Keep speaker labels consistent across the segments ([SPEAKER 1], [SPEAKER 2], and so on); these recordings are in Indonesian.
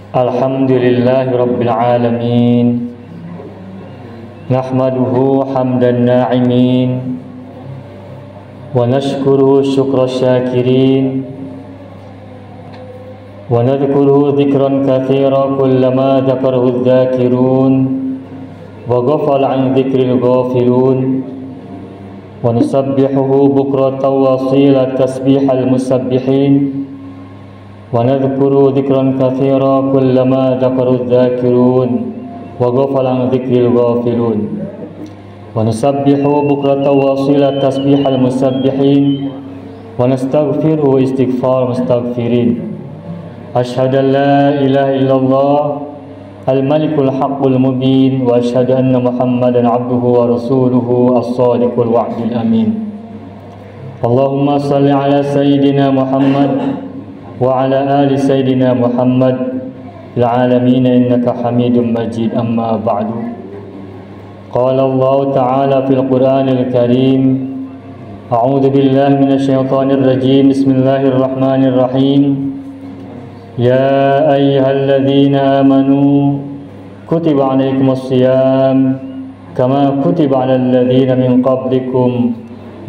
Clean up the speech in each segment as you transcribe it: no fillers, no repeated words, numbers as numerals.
[SPEAKER 1] Alhamdulillahi Rabbil Alamin. Nahmaduhu hamdan na'imin wa nashkuruhu syukra syakirin wa nadhkuruhu dhikran katsira kullama dzakarahu dzakirun wa ghafala an dzikril ghafilun wa nusabbihuhu bukratan wa asila tasbihal musabbihin wa nadhkuru dzikran katsira kullama dzakara dzakirun wa ghafala an dzikril ghafilun wa nusabbihu bukratan wa asila tasbihal musabbihin wa nastaghfiruhu istighfar mustaghfirin. Asyhadu an la ilaha illallah al-malikul haqqul mubin wa asyhadu anna muhammadan abduhu wa rasuluhu as-sadiqul wa'dil amin. Allahumma shalli ala sayyidina Muhammad wa ala ali sayyidina Muhammad fil alamin innaka Hamidum Majid. Amma ba'du. Qala Allah ta'ala fil Qur'anil Karim, a'udzu billahi minasy syaithanir rajim. Bismillahir rahmanir rahim. Ya ayyuhalladzina amanu kutiba 'alaikumus shiyam kama kutiba 'alal ladzina min qablikum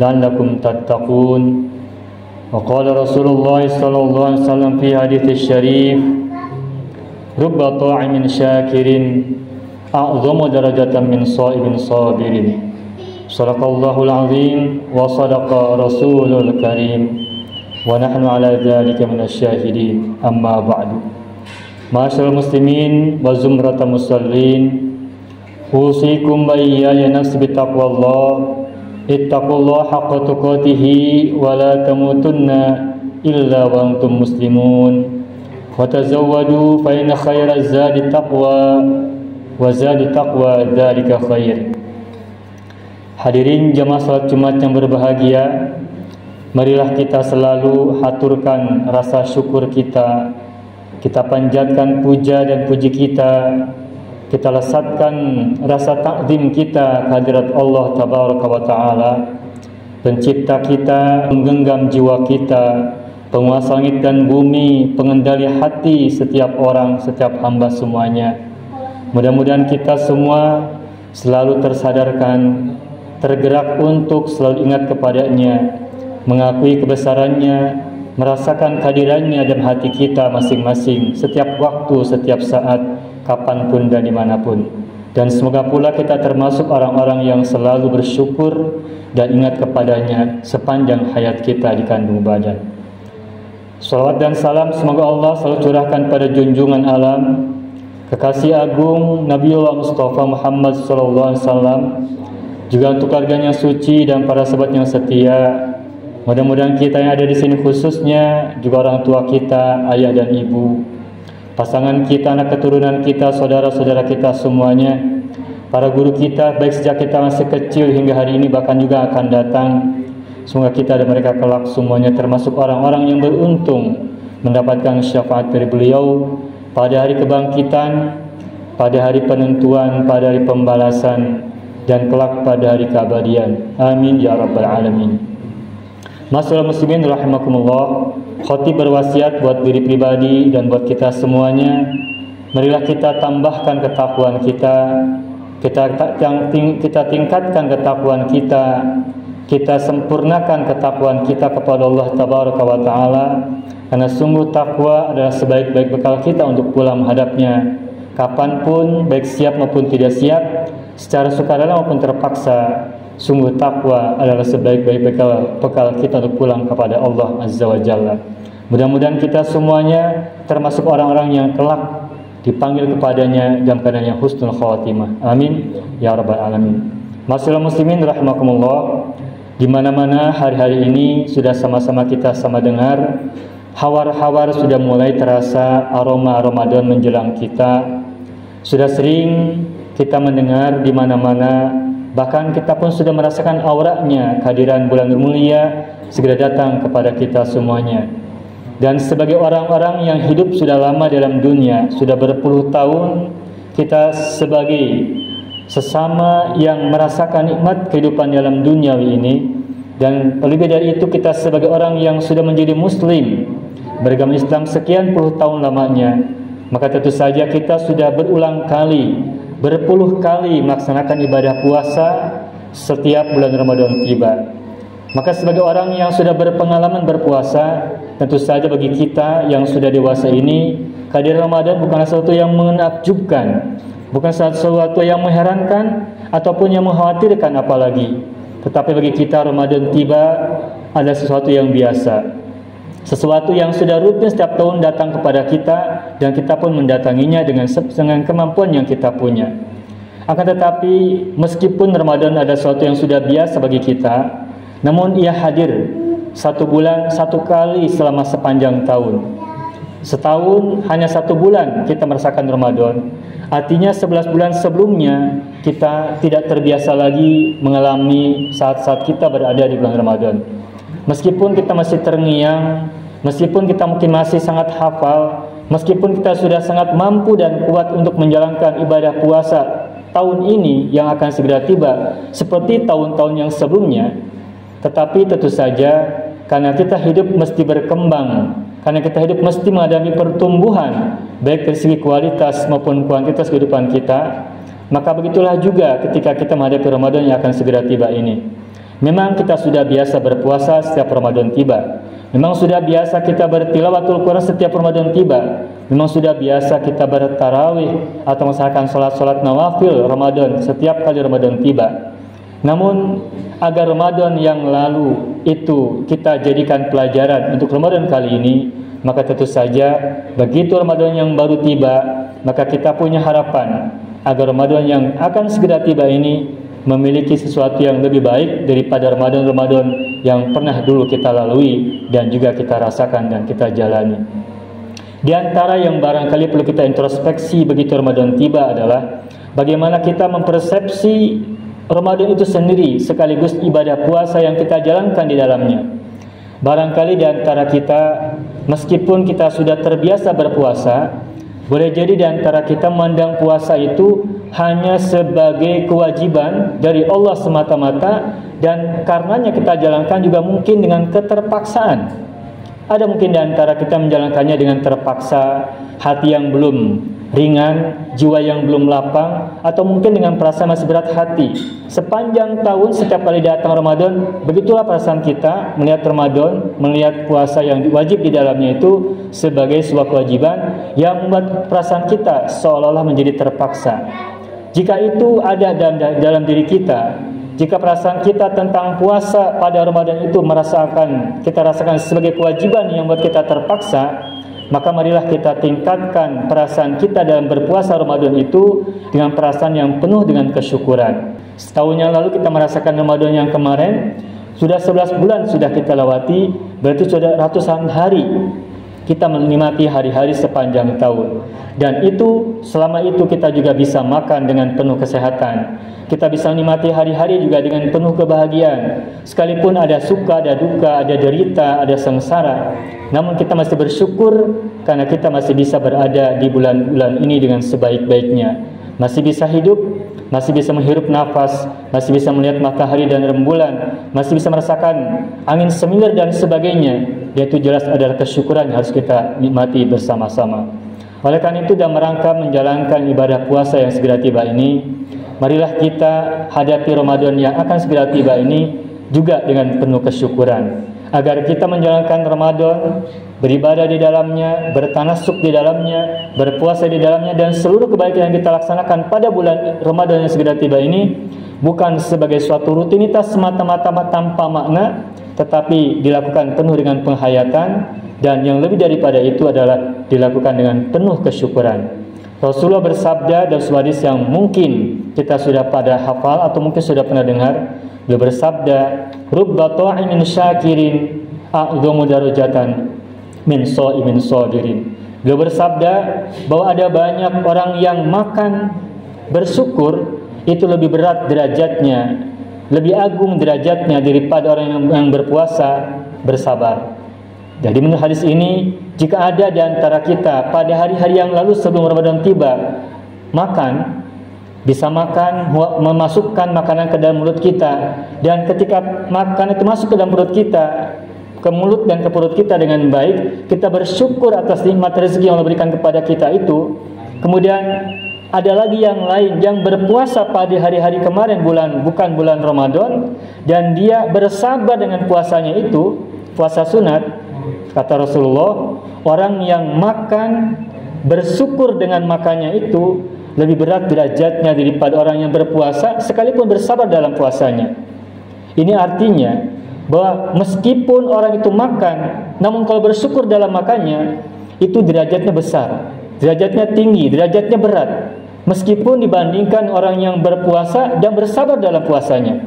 [SPEAKER 1] la'allakum tattaqun. وقال رسول الله صلى الله عليه وسلم في حديث الشريف رب طاعم شاكر أعظم درجة من صائم صابر. صدق الله العظيم وصدق رسول الكريم ونحن على ذلك من الشاهدين. أما بعد. معاشر المسلمين وزمرة المصلين أوصيكم وإياي نفسي بتقوى الله. Ittaqullaha haqqa tuqatih wa la tamutunna illa wa antum muslimun. Wa tazawwadu fa inna khayra zadi taqwa wa zadi taqwa dzalika khair. Hadirin jamaah salat Jumat yang berbahagia, marilah kita selalu haturkan rasa syukur kita. Kita panjatkan puja dan puji kita lesatkan rasa takzim kita kehadirat Allah Tabaraka wa Ta'ala, pencipta kita, menggenggam jiwa kita, penguasa langit dan bumi, pengendali hati setiap orang, setiap hamba semuanya. Mudah-mudahan kita semua selalu tersadarkan, tergerak untuk selalu ingat kepadanya, mengakui kebesarannya, merasakan kehadirannya dalam hati kita masing-masing, setiap waktu, setiap saat, kapanpun dan dimanapun. Dan semoga pula kita termasuk orang-orang yang selalu bersyukur dan ingat kepadanya sepanjang hayat kita di kandung badan. Salawat dan salam semoga Allah selalu curahkan pada junjungan alam, kekasih agung Nabiullah Mustafa Muhammad SAW, juga untuk keluarganya suci dan para sahabat yang setia. Mudah-mudahan kita yang ada di sini khususnya juga orang tua kita, ayah dan ibu, pasangan kita, anak keturunan kita, saudara-saudara kita semuanya, para guru kita, baik sejak kita masih kecil hingga hari ini, bahkan juga akan datang. Semoga kita dan mereka kelak semuanya termasuk orang-orang yang beruntung mendapatkan syafaat dari beliau pada hari kebangkitan, pada hari penentuan, pada hari pembalasan, dan kelak pada hari keabadian. Amin ya rabbal alamin. Masyaallah muslimin rahimakumullah. Khotib berwasiat buat diri pribadi dan buat kita semuanya, marilah kita tambahkan ketakwaan kita tingkatkan ketakwaan kita sempurnakan ketakwaan kita kepada Allah Tabaraka wa Ta'ala, karena sungguh takwa adalah sebaik-baik bekal kita untuk pulang menghadapnya kapanpun, baik siap maupun tidak siap, secara sukarela maupun terpaksa. Sungguh takwa adalah sebaik-baik bekal kita untuk pulang kepada Allah Azza wa Jalla. Mudah-mudahan kita semuanya termasuk orang-orang yang kelak dipanggil kepadanya dalam keadaan yang husnul khawatimah. Amin ya rabbal alamin. Masyaallah muslimin rahimakumullah. Di mana-mana hari-hari ini sudah sama-sama kita sama dengar, hawar-hawar sudah mulai terasa, aroma Ramadan menjelang kita. Sudah sering kita mendengar di mana-mana, bahkan kita pun sudah merasakan auranya kehadiran bulan mulia segera datang kepada kita semuanya. Dan sebagai orang-orang yang hidup sudah lama dalam dunia, sudah berpuluh tahun, kita sebagai sesama yang merasakan nikmat kehidupan dalam duniawi ini, dan lebih dari itu kita sebagai orang yang sudah menjadi muslim beragama Islam sekian puluh tahun lamanya, maka tentu saja kita sudah berulang kali, berpuluh kali melaksanakan ibadah puasa setiap bulan Ramadan tiba. Maka sebagai orang yang sudah berpengalaman berpuasa, tentu saja bagi kita yang sudah dewasa ini, kehadiran Ramadan bukanlah sesuatu yang menakjubkan, bukan sesuatu yang mengherankan ataupun yang mengkhawatirkan apalagi. Tetapi bagi kita Ramadan tiba adalah sesuatu yang biasa, sesuatu yang sudah rutin setiap tahun datang kepada kita, dan kita pun mendatanginya dengan kemampuan yang kita punya. Akan tetapi meskipun Ramadan adalah sesuatu yang sudah biasa bagi kita, namun ia hadir satu bulan satu kali selama sepanjang tahun. Setahun hanya satu bulan kita merasakan Ramadan. Artinya 11 bulan sebelumnya kita tidak terbiasa lagi mengalami saat-saat kita berada di bulan Ramadan. Meskipun kita masih terngiang, meskipun kita mungkin masih sangat hafal, meskipun kita sudah sangat mampu dan kuat untuk menjalankan ibadah puasa tahun ini yang akan segera tiba seperti tahun-tahun yang sebelumnya, tetapi tentu saja karena kita hidup mesti berkembang, karena kita hidup mesti menghadapi pertumbuhan baik dari segi kualitas maupun kuantitas kehidupan kita, maka begitulah juga ketika kita menghadapi Ramadan yang akan segera tiba ini. Memang kita sudah biasa berpuasa setiap Ramadan tiba, memang sudah biasa kita bertilawatul Quran setiap Ramadan tiba, memang sudah biasa kita bertarawih atau melaksanakan salat-salat nawafil Ramadan setiap kali Ramadan tiba. Namun agar Ramadan yang lalu itu kita jadikan pelajaran untuk Ramadan kali ini, maka tentu saja begitu Ramadan yang baru tiba, maka kita punya harapan agar Ramadan yang akan segera tiba ini memiliki sesuatu yang lebih baik daripada Ramadan-Ramadan yang pernah dulu kita lalui dan juga kita rasakan dan kita jalani. Di antara yang barangkali perlu kita introspeksi begitu Ramadan tiba adalah bagaimana kita mempersepsi Ramadan itu sendiri sekaligus ibadah puasa yang kita jalankan di dalamnya. Barangkali di antara kita, meskipun kita sudah terbiasa berpuasa, boleh jadi di antara kita memandang puasa itu hanya sebagai kewajiban dari Allah semata-mata, dan karenanya kita jalankan juga mungkin dengan keterpaksaan. Ada mungkin di antara kita menjalankannya dengan terpaksa, hati yang belum ringan, jiwa yang belum lapang, atau mungkin dengan perasaan masih berat hati. Sepanjang tahun setiap kali datang Ramadan, begitulah perasaan kita melihat Ramadan, melihat puasa yang wajib di dalamnya itu sebagai sebuah kewajiban yang membuat perasaan kita seolah-olah menjadi terpaksa. Jika itu ada dalam diri kita, jika perasaan kita tentang puasa pada Ramadan itu kita rasakan sebagai kewajiban yang membuat kita terpaksa, maka marilah kita tingkatkan perasaan kita dalam berpuasa Ramadan itu dengan perasaan yang penuh dengan kesyukuran. Setahun yang lalu kita merasakan Ramadan yang kemarin, sudah 11 bulan sudah kita lewati, berarti sudah ratusan hari kita menikmati hari-hari sepanjang tahun. Dan itu, selama itu kita juga bisa makan dengan penuh kesehatan. Kita bisa menikmati hari-hari juga dengan penuh kebahagiaan. Sekalipun ada suka, ada duka, ada derita, ada sengsara, namun kita masih bersyukur karena kita masih bisa berada di bulan-bulan ini dengan sebaik-baiknya. Masih bisa hidup, masih bisa menghirup nafas, masih bisa melihat matahari dan rembulan, masih bisa merasakan angin semilir dan sebagainya. Yaitu jelas adalah kesyukuran yang harus kita nikmati bersama-sama. Oleh karena itu, dalam rangka menjalankan ibadah puasa yang segera tiba ini, marilah kita hadapi Ramadan yang akan segera tiba ini juga dengan penuh kesyukuran, agar kita menjalankan Ramadan, beribadah di dalamnya, bertanasuk di dalamnya, berpuasa di dalamnya, dan seluruh kebaikan yang kita laksanakan pada bulan Ramadan yang segera tiba ini bukan sebagai suatu rutinitas semata-mata tanpa makna, tetapi dilakukan penuh dengan penghayatan, dan yang lebih daripada itu adalah dilakukan dengan penuh kesyukuran. Rasulullah bersabda dalam sebuah hadis yang mungkin kita sudah pada hafal atau mungkin sudah pernah dengar. Beliau bersabda, "Rubba ta'imin syakirin a'dhamu darajatan min sha'imin sabirin." Beliau bersabda bahwa ada banyak orang yang makan bersyukur itu lebih berat derajatnya, lebih agung derajatnya daripada orang yang berpuasa bersabar. Jadi menurut hadis ini, jika ada di antara kita pada hari-hari yang lalu sebelum Ramadan tiba makan, bisa makan, memasukkan makanan ke dalam mulut kita, dan ketika makan itu masuk ke dalam mulut kita, ke mulut dan ke perut kita dengan baik, kita bersyukur atas nikmat rezeki yang Allah berikan kepada kita itu. Kemudian ada lagi yang lain yang berpuasa pada hari-hari kemarin bukan bulan Ramadan, dan dia bersabar dengan puasanya itu, puasa sunat. Kata Rasulullah, orang yang makan bersyukur dengan makannya itu lebih berat derajatnya daripada orang yang berpuasa sekalipun bersabar dalam puasanya. Ini artinya bahwa meskipun orang itu makan, namun kalau bersyukur dalam makannya, itu derajatnya besar, derajatnya tinggi, derajatnya berat, meskipun dibandingkan orang yang berpuasa dan bersabar dalam puasanya.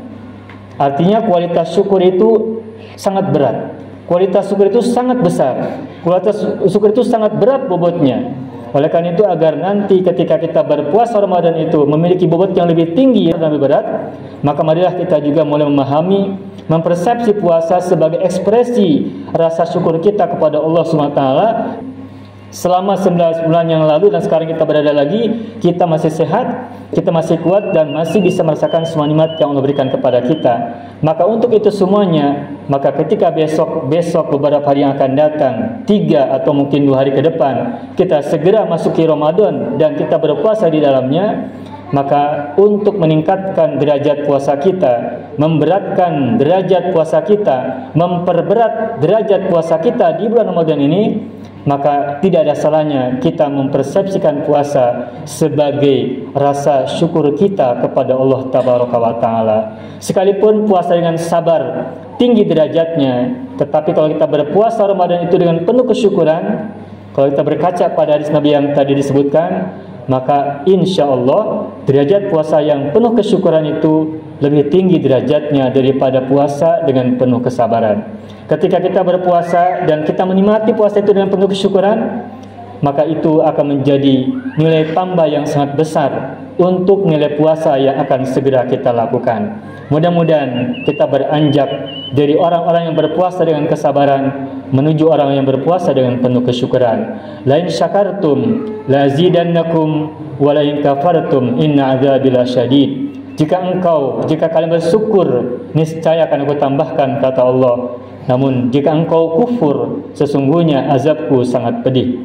[SPEAKER 1] Artinya kualitas syukur itu sangat berat, kualitas syukur itu sangat besar, kualitas syukur itu sangat berat bobotnya. Oleh karena itu, agar nanti ketika kita berpuasa Ramadan itu memiliki bobot yang lebih tinggi dan lebih berat, maka marilah kita juga mulai memahami, mempersepsi puasa sebagai ekspresi rasa syukur kita kepada Allah SWT. Selama 19 bulan yang lalu dan sekarang kita berada lagi, kita masih sehat, kita masih kuat dan masih bisa merasakan semua nikmat yang Allah berikan kepada kita. Maka untuk itu semuanya, maka ketika besok beberapa hari yang akan datang, 3 atau mungkin 2 hari ke depan, kita segera masuki Ramadan dan kita berpuasa di dalamnya, maka untuk meningkatkan derajat puasa kita, memberatkan derajat puasa kita, memperberat derajat puasa kita di bulan Ramadan ini, maka tidak ada salahnya kita mempersepsikan puasa sebagai rasa syukur kita kepada Allah Tabaraka wa Ta'ala. Sekalipun puasa dengan sabar tinggi derajatnya, tetapi kalau kita berpuasa Ramadan itu dengan penuh kesyukuran, kalau kita berkaca pada hadis Nabi yang tadi disebutkan, maka insya Allah derajat puasa yang penuh kesyukuran itu lebih tinggi derajatnya daripada puasa dengan penuh kesabaran. Ketika kita berpuasa dan kita menikmati puasa itu dengan penuh kesyukuran, maka itu akan menjadi nilai tambah yang sangat besar untuk nilai puasa yang akan segera kita lakukan. Mudah-mudahan kita beranjak dari orang-orang yang berpuasa dengan kesabaran menuju orang yang berpuasa dengan penuh kesyukuran. Lain syakartum lazidannakum wa lain kafartum inna adzabi lasyadid. Jika kalian bersyukur, niscaya akan aku tambahkan, kata Allah. Namun jika engkau kufur, sesungguhnya azabku sangat pedih.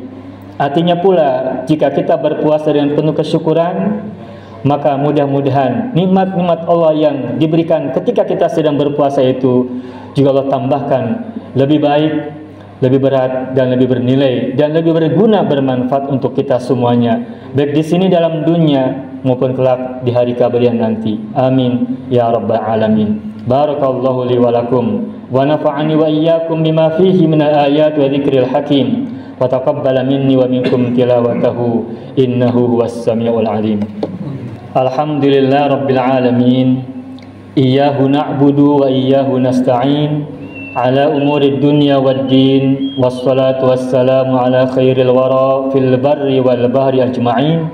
[SPEAKER 1] Artinya pula, jika kita berpuasa dengan penuh kesyukuran, maka mudah-mudahan nikmat-nikmat Allah yang diberikan ketika kita sedang berpuasa itu juga Allah tambahkan lebih baik, lebih berat, dan lebih bernilai, dan lebih berguna, bermanfaat untuk kita semuanya, baik di sini dalam dunia maupun kelak di hari keabadian nanti. Amin ya rabbal alamin. Barakallahu li wa lakum wa nafa'ani wa iyyakum bima fihi minal ayat wa dzikril hakim wa taqabbala minni wa minkum tilawatahu innahu huwas samiul alim. Alhamdulillah rabbil alamin. Iyyahu na'budu wa iyyahu nasta'in ala umurid dunya wad din, wassalatu wassalamu ala khairil wara fil barri wal bahri ajma'in.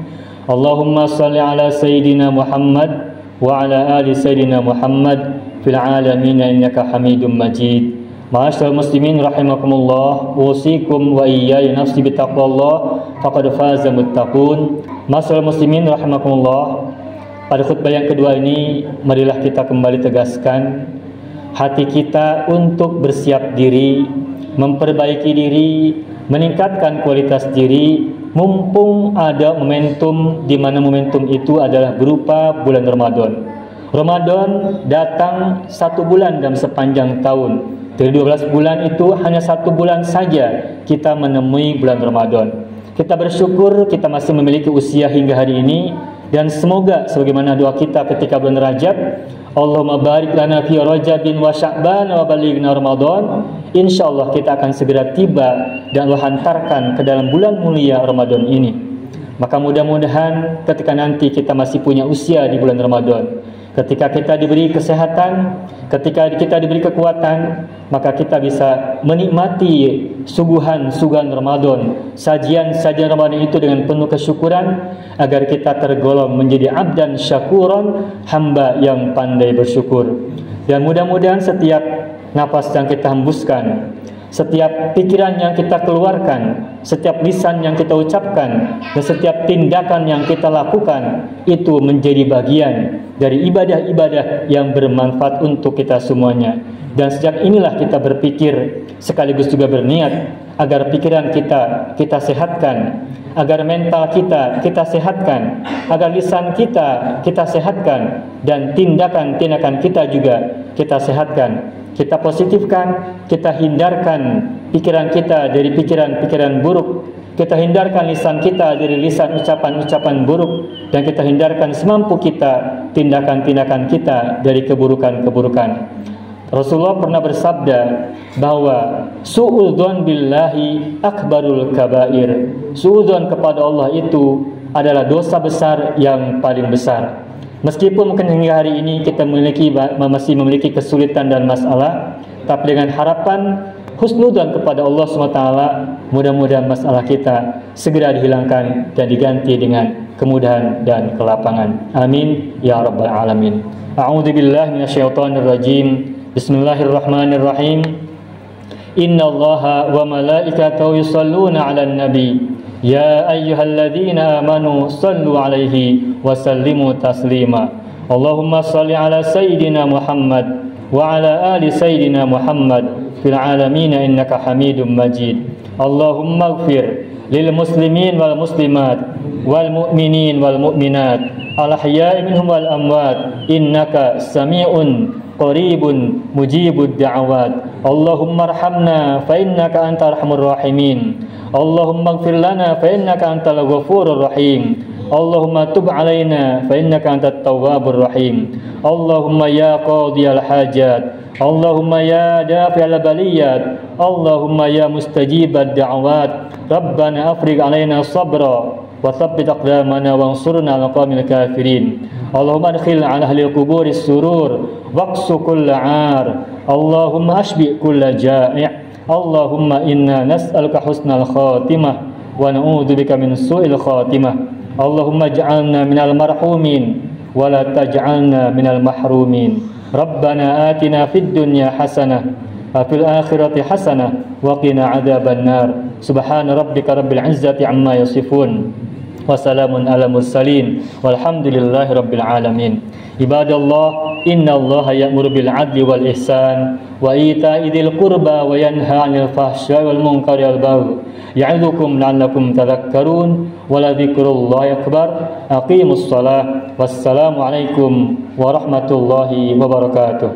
[SPEAKER 1] Allahumma salli ala sayyidina Muhammad wa ala ali sayyidina Muhammad fil alamin innaka Hamidum Majid. Ma'asyiral muslimin rahimakumullah, usikum wa iyaya nafsi bitaqwallah faqad faza muttaqun. Ma'asyiral muslimin rahimakumullah, pada khutbah yang kedua ini marilah kita kembali tegaskan hati kita untuk bersiap diri, memperbaiki diri, meningkatkan kualitas diri, mumpung ada momentum di mana momentum itu adalah berupa bulan Ramadan. Ramadan datang 1 bulan dalam sepanjang tahun. Dari 12 bulan itu hanya 1 bulan saja kita menemui bulan Ramadan. Kita bersyukur kita masih memiliki usia hingga hari ini, dan semoga sebagaimana doa kita ketika bulan Rajab, Allahumma barik lana fi Rajabin wa Sya'ban wa balighna Ramadan. Insyaallah kita akan segera tiba dan Allah hantarkan ke dalam bulan mulia Ramadan ini. Maka mudah-mudahan ketika nanti kita masih punya usia di bulan Ramadan, ketika kita diberi kesehatan, ketika kita diberi kekuatan, maka kita bisa menikmati suguhan-suguhan Ramadan, sajian-sajian Ramadan itu dengan penuh kesyukuran, agar kita tergolong menjadi abdan syakuran, hamba yang pandai bersyukur. Dan mudah-mudahan setiap nafas yang kita hembuskan, setiap pikiran yang kita keluarkan, setiap lisan yang kita ucapkan, dan setiap tindakan yang kita lakukan itu menjadi bagian dari ibadah-ibadah yang bermanfaat untuk kita semuanya. Dan sejak inilah kita berpikir sekaligus juga berniat agar pikiran kita sehatkan, agar mental kita sehatkan, agar lisan kita sehatkan, dan tindakan-tindakan kita juga kita sehatkan. Kita positifkan, kita hindarkan pikiran kita dari pikiran-pikiran buruk, kita hindarkan lisan kita dari lisan ucapan-ucapan buruk, dan kita hindarkan semampu kita tindakan-tindakan kita dari keburukan-keburukan. Rasulullah pernah bersabda bahwa su'udzon billahi akbarul kabair. Su'udzon kepada Allah itu adalah dosa besar yang paling besar. Meskipun mungkin hingga hari ini kita masih memiliki kesulitan dan masalah, tapi dengan harapan husnudzon kepada Allah SWT, mudah-mudahan masalah kita segera dihilangkan dan diganti dengan kemudahan dan kelapangan. Amin ya rabbal alamin. A'udzubillahi minasyaitonir rajim. Bismillahirrahmanirrahim. Innallaha wa malaikatahu yusholluna 'alan nabi. Ya ayyuhalladzina amanu sallu 'alaihi wa sallimu taslima. Allahumma shalli 'ala sayyidina Muhammad wa 'ala ali sayyidina Muhammad fil 'alamin innaka Hamidum Majid. Allahumma ighfir lil muslimin wal muslimat wal mu'minin wal mu'minat al ahya'i minhum wal amwat innaka sami'un qaribun mujibud da'awat. Allahumma arhamna fa innaka antal arhamur rahimin. Allahumma ighfir lana fa innaka antal ghafurur rahim. Allahumma tub alaina fa innaka antat tawwabur rahim. Allahumma ya qadiyal hajat, Allahumma ya dafi'al baliyat, Allahumma ya mustajibad da'awat. Rabbana afrigh alaina sabra wa tsabbit aqdamana wansurna 'alal qawmil kafirin. Allahumma adkhil 'ala ahli quburis surur waqsu kulla 'ar. Allahumma ashbi kulla ja'i'. Allahumma inna nas'aluka husnal khatimah wa na'udzubika min su'il khatimah. Allahumma ij'alna minal marhumin wa la taj'alna minal mahrumin. Rabbana atina fid dunya hasanah wa fil akhirati hasanah wa qina adzaban nar. Subhana rabbika rabbil izzati amma yasifun wa salamun ala mursalin walhamdulillahi rabbil alamin. Ibadallah, innallaha ya'muru bil 'adli wal ihsan wa ita'i dzil qurba wa yanha 'anil fahsya'i wal munkari wal baghi. Ya'idzukum la'allakum tadhakkarun wa la dzikrullahi akbar. Aqimus shalah. Wassalamu alaikum warahmatullahi wabarakatuh.